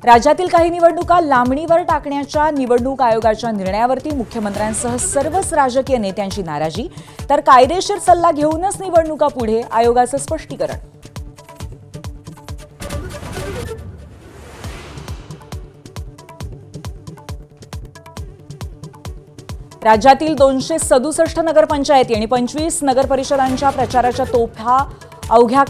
राज्यातील काही निवडणुका लांबणीवर टाकण्याच्या निवडणूक आयोगाच्या निर्णयावरती मुख्यमंत्र्यांसह सर्वच राजकीय नेत्यांची नाराजी, तर कायदेशीर सल्ला घेऊनच निवडणुका पुढे, आयोगाचं स्पष्टीकरण. राज्यातील 267 नगरपंचायती आणि 25 नगरपरिषदांच्या प्रचाराच्या तोफा अवघ्या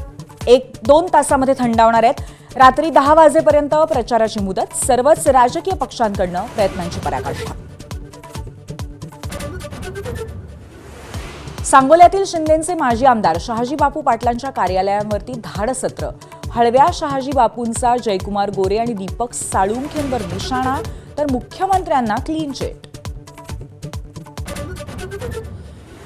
1-2 तासामध्ये थंडावणार आहेत. रात्री 10 वाजेपर्यंत प्रचाराची मुदत. सर्वच राजकीय पक्षांकडून प्रयत्नांची पराकाष्ठा. सांगोल्यातील शिंदेचे माजी आमदार शहाजी बापू पाटलांच्या कार्यालयावरती धाडसत्र. हळव्या शहाजी बापूंचा जयकुमार गोरे आणि दीपक साळुंखेंवर निशाणा, तर मुख्यमंत्र्यांना क्लीन चिट.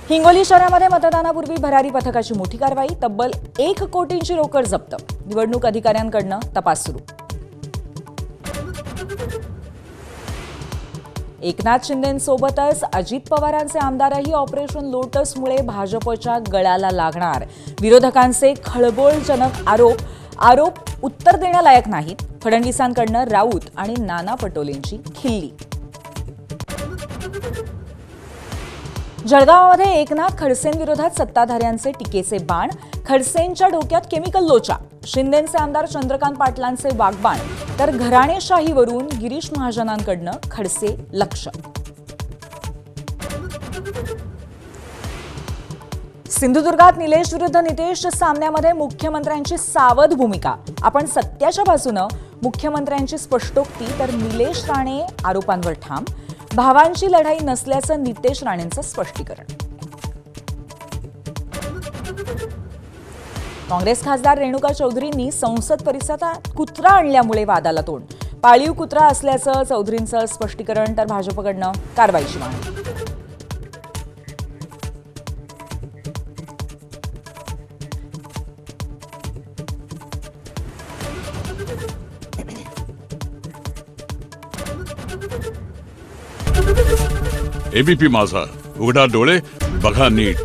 हिंगोली शहरामध्ये मतदानापूर्वी भरारी पथकाची मोठी कारवाई. तब्बल 1 कोटींची रोकड जप्त. निवडणूक अधिकाऱ्यांकडून तपास सुरू. एकनाथ शिंदेंसोबतच अजित पवारांचे आमदारही ऑपरेशन लोटसमुळे भाजपच्या गळाला लागणार. विरोधकांचे खळबळजनक आरोप उत्तर देण्यालायक नाहीत. फडणवीसांकडून राऊत आणि नाना पटोलेंची खिल्ली. जळगावमध्ये एकनाथ खडसेंविरोधात सत्ताधाऱ्यांचे टीकेचे बाण. खडसेंच्या डोक्यात केमिकल लोचा. शिंदेचे आमदार चंद्रकांत पाटलांचे वाग्बाण, तर घराणेशाहीवरून गिरीश महाजनांकडून खडसे लक्ष. सिंधुदुर्गात निलेश विरुद्ध नितेश सामन्यामध्ये मुख्यमंत्र्यांची सावध भूमिका. आपण सत्याच्या बाजूनं, मुख्यमंत्र्यांची स्पष्टोक्ती, तर निलेश राणे आरोपांवर ठाम. भावांची लढाई नसल्याचं नितेश राणेंचं स्पष्टीकरण. काँग्रेस खासदार रेणुका चौधरींनी संसद परिसरात कुत्रा आणल्यामुळे वादाला तोंड. पाळीव कुत्रा असल्याचं चौधरींचं स्पष्टीकरण, तर भाजपकडनं कारवाईची मागणी. एबीपी माझा, उघडा डोळे बघा नीट.